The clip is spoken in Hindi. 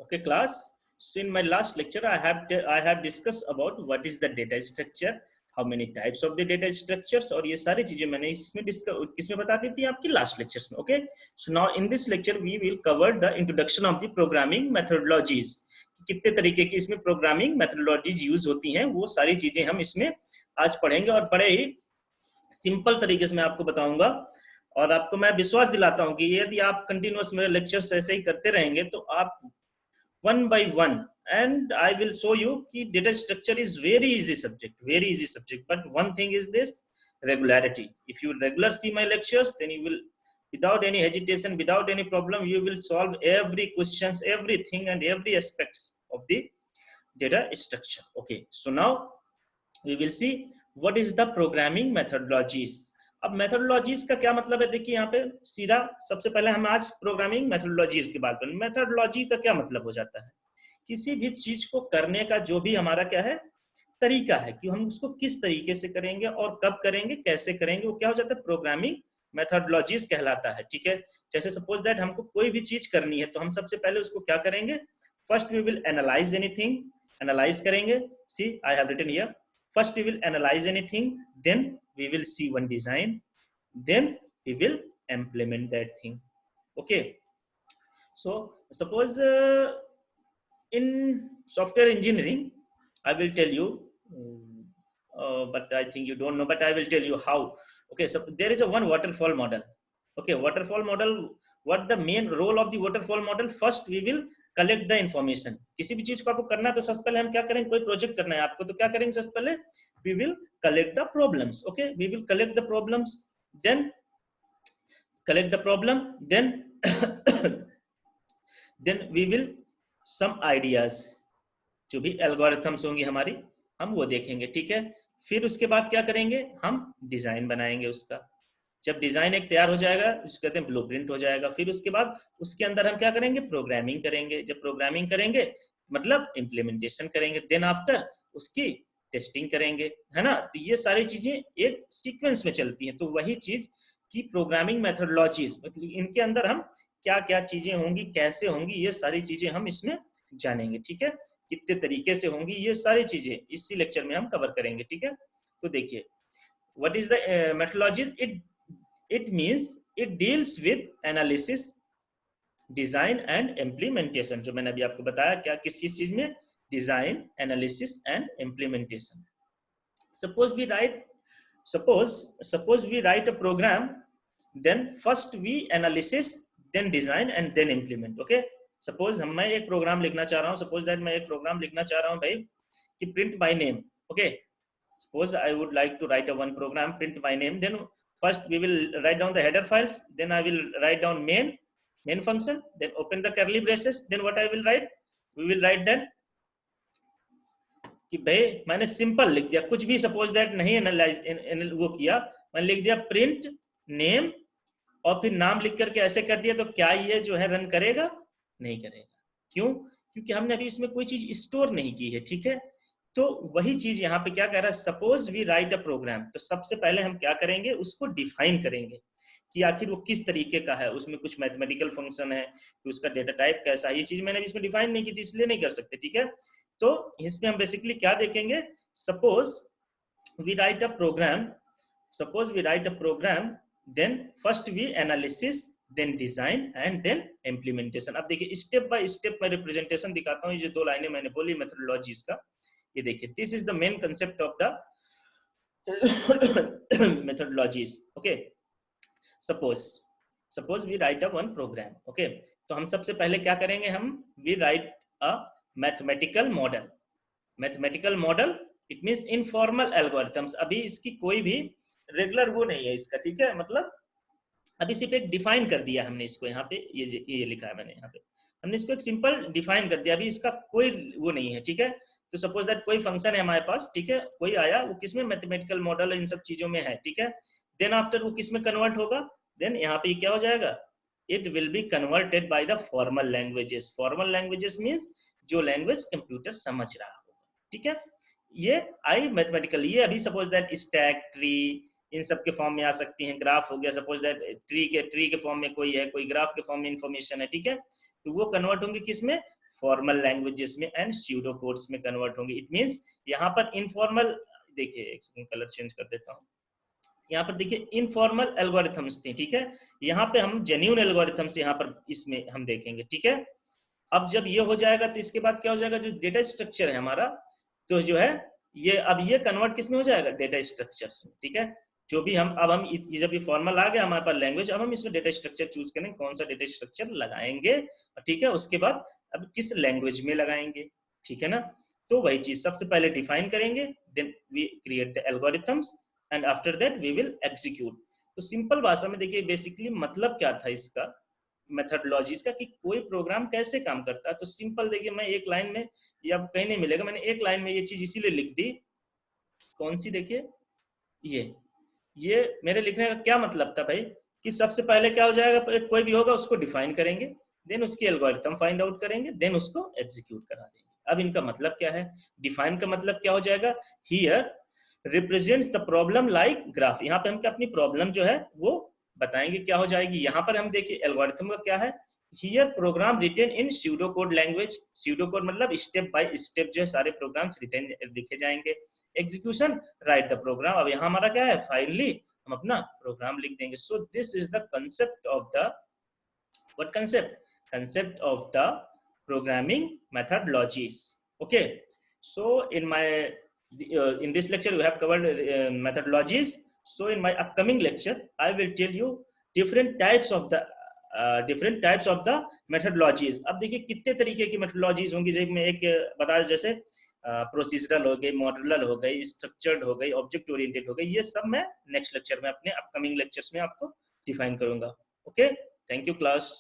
Okay, class. So in my last lecture, I have discussed about what is the data structure, how many types of the data structures, और ये सारी चीजें मैंने इसमें किसमें बता दी थी आपकी लास्ट लेक्चर्स में. Okay, so now in this lecture we will cover the introduction of the programming methodologies. कितने तरीके की इसमें प्रोग्रामिंग मेथोडोलॉजीज यूज होती हैं, वो सारी चीजें हम इसमें आज पढ़ेंगे और बड़े ही सिंपल तरीके से मैं आपको बताऊंगा. और आपको मैं विश्वास दिलाता हूं कि यदि आप कंटिन्यूअस मेरे लेक्चर्स ऐसे ही करते रहेंगे तो आप one by one, and I will show you कि data structure is very easy subject, but one thing is this: regularity. If you regular see my lectures, then you will, without any hesitation, without any problem, you will solve every questions, everything and every aspects of the data structure. Okay, so now we will see what is the programming methodologies. अब मेथोडोलॉजीज का क्या मतलब है, देखिए यहाँ पे सीधा सबसे पहले हम आज प्रोग्रामिंग मेथोडोलॉजीज की बात करें. मेथोडोलॉजी का क्या मतलब हो जाता है, किसी भी चीज को करने का जो भी हमारा क्या है तरीका है कि हम उसको किस तरीके से करेंगे और कब करेंगे, कैसे करेंगे, वो क्या हो जाता है प्रोग्रामिंग मेथोडोलॉजीज कहलाता है. ठीक है, जैसे सपोज दैट हमको कोई भी चीज करनी है तो हम सबसे पहले उसको क्या करेंगे, first we will analyse anything, analyse करेंगे. See I have written here, first we will analyze anything, then we will see one design, then we will implement that thing. Okay, so suppose in software engineering I will tell you, but I think you don't know, but I will tell you how. Okay, so there is a one waterfall model. Okay, waterfall model, what the main role of the waterfall model? First we will collect the information. किसी भी चीज को आपको करना है तो सबसे पहले हम क्या करेंगे, कोई प्रोजेक्ट करना है आपको तो क्या करेंगे, सबसे पहले we will collect the problems. Okay, we will collect the problems, then collect the problem, then we will some ideas, जो भी एल्गोरिथम्स होंगी हमारी हम वो देखेंगे. ठीक है, फिर उसके बाद क्या करेंगे, हम डिजाइन बनाएंगे उसका. जब डिजाइन एक तैयार हो जाएगा इसको कहते हैं ब्लूप्रिंट हो जाएगा. फिर उसके बाद उसके अंदर हम क्या करेंगे, प्रोग्रामिंग करेंगे. जब प्रोग्रामिंग करेंगे मतलब इम्प्लीमेंटेशन करेंगे. देन आफ्टर उसकी टेस्टिंग करेंगे, है ना. तो ये सारी चीजें एक सीक्वेंस में चलती हैं. तो वही चीज की प्रोग्रामिंग मेथोडोलॉजीज, मतलब इनके अंदर हम क्या क्या चीजें होंगी, कैसे होंगी, ये सारी चीजें हम इसमें जानेंगे. ठीक है, कितने तरीके से होंगी, ये सारी चीजें इसी लेक्चर में हम कवर करेंगे. ठीक है, तो देखिए what is the methodology. It means it deals with analysis, design and implementation. जो मैंने अभी आपको बताया क्या किस चीज में, design, analysis and implementation. Suppose we write a program, then first we analysis, then design and then implement. Okay, suppose मैं एक प्रोग्राम लिखना चाह रहा हूँ, suppose that मैं एक प्रोग्राम लिखना चाह रहा हूँ भाई कि print my name. Okay, suppose I would like to write a one program, print my name. Then first we will write down the header files, then I will write down main function, then open the curly braces. Then what I will write, we will write then कि भाई मैंने सिंपल लिख दिया, कुछ भी सपोज दैट नहीं एनालाइज वो किया, मैंने लिख दिया प्रिंट नेम और फिर नाम लिख करके ऐसे कर दिया, तो क्या ये जो है रन करेगा, नहीं करेगा. क्यों, क्योंकि हमने अभी इसमें कोई चीज स्टोर नहीं की है. ठीक है, तो वही चीज यहाँ पे क्या कह रहा है, suppose we write a program, तो सबसे पहले हम क्या करेंगे, उसको डिफाइन करेंगे कि आखिर वो किस तरीके का है, उसमें कुछ मैथमेटिकल फंक्शन है, कि उसका डेटा टाइप कैसा है. ये चीज मैंने इसमें डिफाइन नहीं की थी इसलिए नहीं कर सकते. ठीक है, तो इसमें हम बेसिकली क्या देखेंगे, suppose we write a program, then first we analysis, then design and then implementation. अब देखिए स्टेप बाय स्टेप मैं रिप्रेजेंटेशन दिखाता हूँ. ये जो दो लाइनें मैंने बोली मेथोडोलॉजीज का, ये देखिए this is the main concept of the methodologies. Okay, suppose we write a one program. Okay, तो हम सबसे पहले क्या करेंगे, हम we write a mathematical model. It means informal algorithms. अभी इसकी कोई भी रेगुलर वो नहीं है इसका. ठीक है, मतलब अभी सिर्फ एक डिफाइन कर दिया हमने इसको. यहाँ पे ये लिखा है मैंने, यहाँ पे हमने इसको एक सिंपल डिफाइन कर दिया, अभी इसका कोई वो नहीं है. ठीक है, तो सपोज दैट कोई फंक्शन है हमारे पास. ठीक है, कोई आया, वो किसमें, मैथमेटिकल मॉडल इन सब चीजों में है. ठीक है, देन आफ्टर वो किसमें कन्वर्ट होगा, देन यहाँ पे क्या हो जाएगा, it will be converted by the formal languages. Formal languages means जो लैंग्वेज कंप्यूटर समझ रहा होगा. ठीक है, ये आई मैथमेटिकल, ये अभी सपोज दैट स्टैक, ट्री, इन सब के फॉर्म में आ सकती हैं. ग्राफ हो गया, सपोज दैट ट्री के फॉर्म में कोई है, कोई ग्राफ के फॉर्म में इंफॉर्मेशन है. ठीक है, तो वो कन्वर्ट होंगे किसमें, फॉर्मल लैंग्वेजेस में एंड स्यूडो कोड्स में कन्वर्ट होंगे। इट मींस यहाँ पर इनफॉर्मल, देखिए एक सेकंड कलर चेंज कर देता हूँ, यहाँ पर देखिए इनफॉर्मल एल्गोरिथम्स थे, ठीक है, यहाँ पे हम जेन्युइन एल्गोरिथम्स यहाँ पर इसमें हम देखेंगे, ठीक है। अब जब ये हो जाएगा तो इसके बाद क्या हो जाएगा, जो डेटा स्ट्रक्चर है हमारा, तो जो है ये अब ये कन्वर्ट किस में हो जाएगा, डेटा स्ट्रक्चर्स में, ठीक है। जो भी हम अब हम जब ये फॉर्मल आ गया हमारे पास लैंग्वेज, अब हम इसमें डेटा स्ट्रक्चर चूज करेंगे, कौन सा डेटा स्ट्रक्चर लगाएंगे, ठीक है। उसके बाद अब किस लैंग्वेज में लगाएंगे, ठीक है ना। तो वही चीज सबसे पहले डिफाइन करेंगे, then we create the algorithms and after that we will execute. तो सिंपल भाषा में देखिए बेसिकली मतलब क्या था इसका, मेथडोलॉजीज का, कि कोई प्रोग्राम कैसे काम करता है। तो सिंपल देखिए, मैं एक लाइन में, ये अब कहीं नहीं मिलेगा, मैंने एक लाइन में ये चीज इसीलिए लिख दी, कौन सी, देखिए ये मेरे लिखने का क्या मतलब था भाई, कि सबसे पहले क्या हो जाएगा, कोई भी होगा उसको डिफाइन करेंगे, देन उसकी एल्गोरिथम फाइंड आउट करेंगे, देन उसको एग्जीक्यूट करा देंगे। अब इनका मतलब क्या है, डिफाइन का मतलब क्या हो जाएगा, here represents the problem like graph, यहाँ पे हम क्या अपनी प्रॉब्लम जो है वो बताएंगे, क्या हो जाएगी। यहाँ पर हम देखिए एल्गोरिथम का क्या है, here program written in pseudo code language, pseudo code मतलब स्टेप बाय स्टेप जो है सारे प्रोग्राम्स रिटेन लिखे जाएंगे। एग्जीक्यूशन, राइट द प्रोग्राम, अब यहाँ हमारा क्या है, फाइनली हम अपना प्रोग्राम लिख देंगे। So this is the concept of the, what concept, concept of the programming methodologies, okay। So in my in this lecture we have covered methodologies. So in my upcoming lecture I will tell you different types of the methodologies। अब देखिए कितने तरीके की methodologies होंगी, जैसे मैं एक बता, जैसे प्रोसीजरल हो गई, मॉड्यूलर हो गई, स्ट्रक्चर्ड हो गई, ऑब्जेक्ट ओरिएंटेड हो गई, ये सब मैं नेक्स्ट लेक्चर में, अपने अपकमिंग लेक्चर्स में आपको डिफाइन करूंगा। Okay, thank you class.